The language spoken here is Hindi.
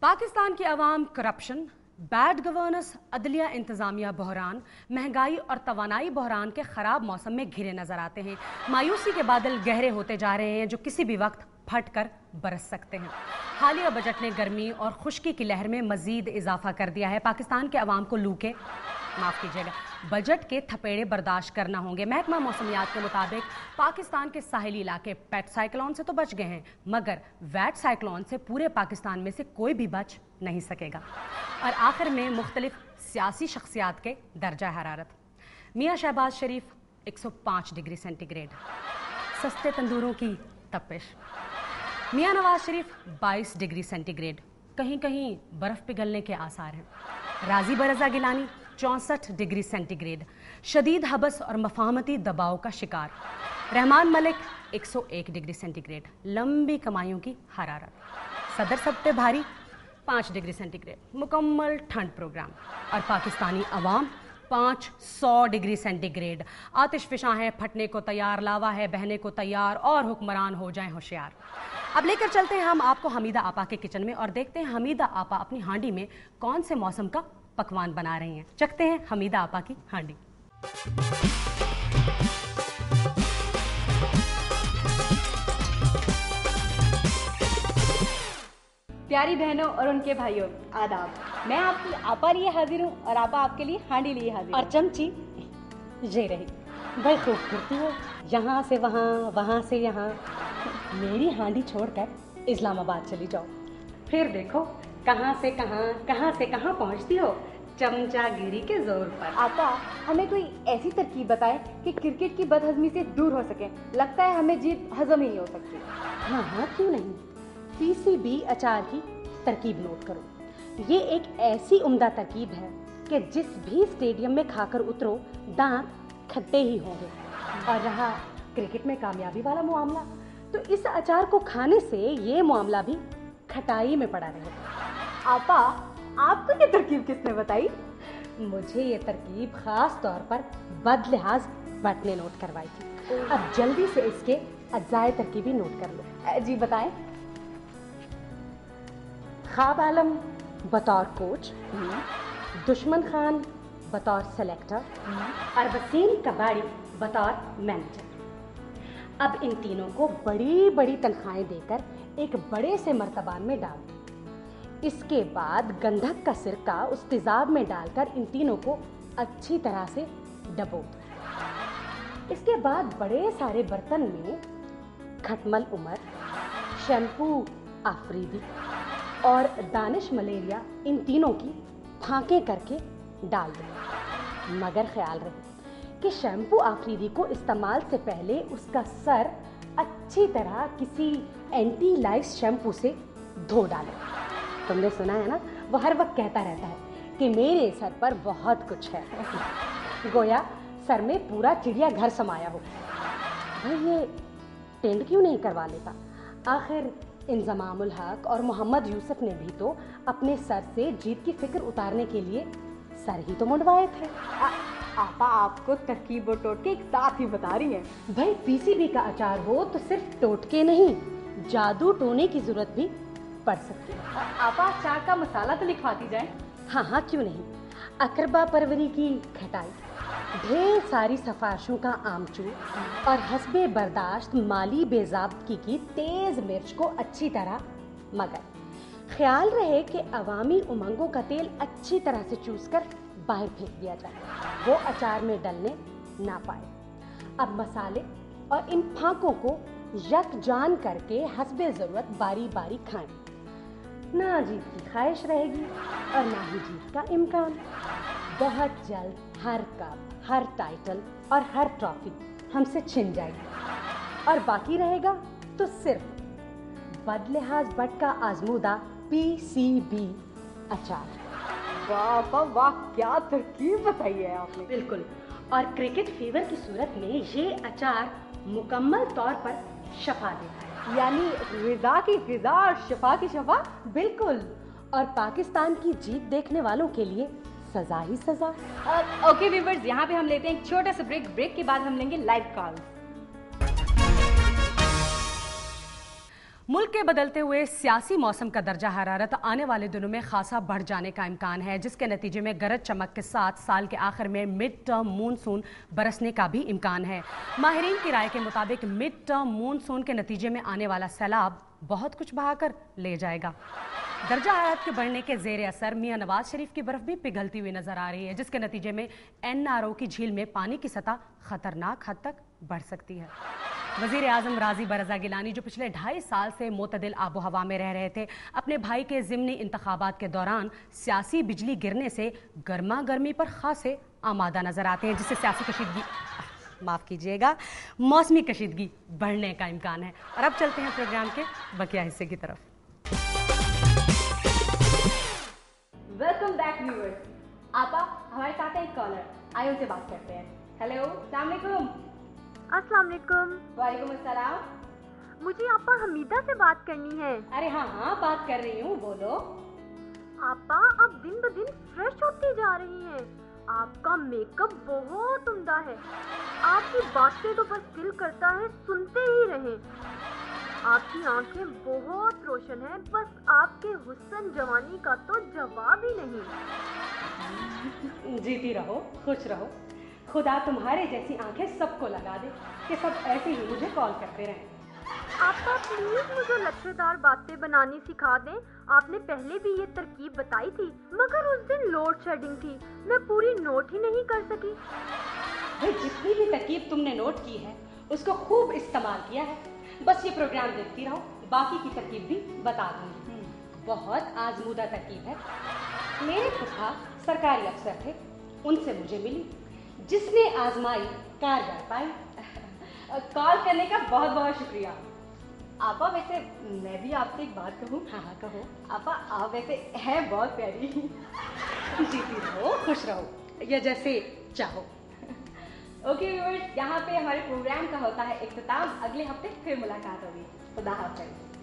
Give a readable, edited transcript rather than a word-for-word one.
पाकिस्तान की अवाम करप्शन, बैड गवर्नेंस, अदलिया इंतजामिया बहरान, महंगाई और तवानाई बहरान के ख़राब मौसम में घिरे नजर आते हैं। मायूसी के बादल गहरे होते जा रहे हैं जो किसी भी वक्त फट कर बरस सकते हैं। हालिया बजट ने गर्मी और खुश्की की लहर में मजीद इजाफा कर दिया है। पाकिस्तान के अवाम को लू के बजट के थपेड़े बर्दाश्त करना होंगे। महकमा मौसमियात के मुताबिक पाकिस्तान के साहिली इलाके पेट साइक्लोन से तो बच गए हैं, मगर वैट साइक्लोन से पूरे पाकिस्तान में से कोई भी बच नहीं सकेगा। और आखिर में मुख्तलिफ सियासी शख्सियात के दर्जा हरारत। मियाँ शहबाज शरीफ 105 डिग्री सेंटीग्रेड, सस्ते तंदूरों की तपिश। मियाँ नवाज शरीफ 22 डिग्री सेंटीग्रेड, कहीं कहीं बर्फ पिघलने के आसार हैं। राजी बरजा गिलानी 64 डिग्री सेंटीग्रेड, शदीद हबस और मफाहमती दबाव का शिकार। रहमान मलिक 101 डिग्री सेंटीग्रेड, लंबी कमाइयों की हरारत। सदर सब पे भारी 5 डिग्री सेंटीग्रेड, मुकम्मल ठंड प्रोग्राम। और पाकिस्तानी अवाम 500 डिग्री सेंटीग्रेड, आतिश फिशां है, फटने को तैयार, लावा है बहने को तैयार, और हुक्मरान हो जाएं होशियार। अब लेकर चलते हैं हम आपको हमीदा आपा के किचन में और देखते हैं हमीदा आपा अपनी हांडी में कौन से मौसम का पकवान बना रही हैं। चखते हैं हमीदा आपा की हांडी। प्यारी बहनों और उनके भाइयों, आदाब। मैं आपकी आपा लिए हाजिर हूँ और आपा आपके लिए हांडी लिए हाजिर। और चमची ये रही। भाई खूब करती हो, यहाँ से वहाँ, वहाँ से यहाँ। मेरी हांडी छोड़कर इस्लामाबाद चली जाओ, फिर देखो कहाँ से कहाँ पहुँचती हो चमचागिरी के जोर पर। आपा हमें कोई ऐसी तरकीब बताएं कि क्रिकेट की बदहजमी से दूर हो सके। लगता है हमें जीत हजम ही नहीं हो सकती। हाँ क्यों नहीं, पीसीबी अचार की तरकीब नोट करो। ये एक ऐसी उम्दा तरकीब है कि जिस भी स्टेडियम में खाकर उतरो दांत खट्टे ही होंगे। और रहा क्रिकेट में कामयाबी वाला मामला, तो इस अचार को खाने से ये मामला भी खटाई में पड़ा रहेगा। आपा आपको ये तरकीब किसने बताई? मुझे ये तरकीब खास तौर पर बदलिहाज भट्ट ने नोट करवाई थी। अब जल्दी से इसके अज्जाए तरकीबी नोट कर लो। जी बताएं। ख्वाब आलम बतौर कोच, दुश्मन खान बतौर सेलेक्टर और वसीम कबाड़ी बतौर मैनेजर। अब इन तीनों को बड़ी बड़ी तनख्वाहें देकर एक बड़े से मर्तबान में डाल दो। इसके बाद गंधक का सिरका उस तेजाब में डालकर इन तीनों को अच्छी तरह से डबो दो। इसके बाद बड़े सारे बर्तन में खटमल उमर, शैम्पू आफरीदी और दानिश मलेरिया, इन तीनों की फांके करके डाल दो। मगर ख्याल रहे कि शैम्पू आफरीदी को इस्तेमाल से पहले उसका सर अच्छी तरह किसी एंटी लाइस शैम्पू से धो डालें। तुमने सुना है ना, वो हर वक्त कहता रहता है कि मेरे सर पर बहुत कुछ है, गोया सर में पूरा चिड़िया घर समाया हो। भाई ये टेंड क्यों नहीं करवा लेता? आखिर इंजमामुल हक और मोहम्मद यूसुफ ने भी तो अपने सर से जीत की फिक्र उतारने के लिए सर ही तो मुंडवाए थे। आपा आपको तरकीब और टोटके एक साथ ही बता रही हैं। भाई पीसीबी का अचार हो तो सिर्फ टोटके नहीं, जादू टोने की जरूरत भी पड़ सकती है। आपा अचार का मसाला तो लिखवाती जाए। हाँ क्यों नहीं। अकरबा परवरी की खटाई, ढेर सारी सफारिशों का आमचूर और हस्बे बर्दाश्त माली बेज़ाब्तगी की तेज मिर्च को अच्छी तरह, मगर ख्याल रहे कि अवामी उमंगों का तेल अच्छी तरह से चूस कर बाहर फेंक दिया जाए, वो अचार में डलने ना पाए। अब मसाले और इन फांकों को यकजान करके हस्बे ज़रूरत बारी बारी खाएं। ना जीत की ख्वाहिश रहेगी और ना ही जीत का इम्कान। बहुत जल्द हर कप, हर टाइटल और हर ट्रॉफी हमसे छिन जाएगी और बाकी रहेगा तो सिर्फ बदलिहाज भट्ट का आजमूदा पीसीबी अचार। वाह वाह, क्या तरकीब बताई है आपने। बिल्कुल, और क्रिकेट फीवर की सूरत में ये अचार मुकम्मल तौर पर शफा देता है, यानी ग़िज़ा की ग़िज़ा और शफा की शफा। बिल्कुल, और पाकिस्तान की जीत देखने वालों के लिए सजा ही सजा। ओके व्यूअर्स, यहाँ पे हम लेते हैं एक छोटा सा ब्रेक के बाद हम लेंगे लाइव कॉल। मुल्क के बदलते हुए सियासी मौसम का दर्जा हरारत आने वाले दिनों में खासा बढ़ जाने का इम्कान है, जिसके नतीजे में गरज चमक के साथ साल के आखिर में मिड टर्म मूनसून बरसने का भी इम्कान है। माहिरीन की राय के मुताबिक मिड टर्म मूनसून के नतीजे में आने वाला सैलाब बहुत कुछ बहाकर ले जाएगा। दर्जा हरारत के बढ़ने के जेर असर मियां नवाज शरीफ की बर्फ भी पिघलती हुई नजर आ रही है, जिसके नतीजे में NRO की झील में पानी की सतह खतरनाक हद तक बढ़ सकती है। वजीर आजम राजी बरज़ा गिलानी, जो पिछले 2.5 साल से मोतदिल आबो हवा में रह रहे थे, अपने भाई के ज़िमनी इंतखाबात के दौरान सियासी बिजली गिरने से गर्मा गर्मी पर खासे आमादा नजर आते हैं, जिससे सियासी कशीदगी माफ़ कीजिएगा मौसमी कशीदगी बढ़ने का इम्कान है। और अब चलते हैं प्रोग्राम के बकिया हिस्से की तरफ। Welcome back viewers. आपा, हमारे साथ है एक कॉलर, आइए उनसे बात करते हैं। हेलो, अस्सलाम वालेकुम। अस्सलाम वालेकुम। वालेकुम अस्सलाम। मुझे आपा हमीदा से बात करनी है। अरे हाँ हाँ, बात कर रही हूँ, बोलो। आपा, आप दिन ब दिन फ्रेश होती जा रही हैं। आपका मेकअप बहुत उम्दा है। आपकी बातें तो बस दिल करता है सुनते ही रहें। आपकी आंखें बहुत रोशन हैं, बस आपके हुस्न जवानी का तो जवाब ही नहीं। जीती रहो, खुश रहो। खुदा तुम्हारे जैसी आंखें सबको लगा दे कि सब ऐसे ही मुझे कॉल करते रहें। आपा प्लीज मुझे लच्छेदार बातें बनानी सिखा दें। आपने पहले भी ये तरकीब बताई थी, मगर उस दिन लोड शेडिंग थी, मैं पूरी नोट ही नहीं कर सकी। भाई, जितनी भी तरकीब तुमने नोट की है उसको खूब इस्तेमाल किया है। बस ये प्रोग्राम देखती रहो, बाकी की तरकीब भी बता दूंगी। बहुत आजमूदा तरकीब है। मेरे फूफा सरकारी अफसर थे, उनसे मुझे मिली, जिसने आजमाई कारगर पाई। कॉल करने का बहुत बहुत शुक्रिया। आपा, वैसे मैं भी आपसे एक बात कहूँ? हाँ हाँ, कहो। आपा, आप वैसे हैं बहुत प्यारी। जीती रहो, खुश रहो, या जैसे चाहो। ओके व्यूअर्स, यहाँ पे हमारे प्रोग्राम का होता है इख्तिताम। अगले हफ्ते फिर मुलाकात होगी। खुदा हाफ़िज़।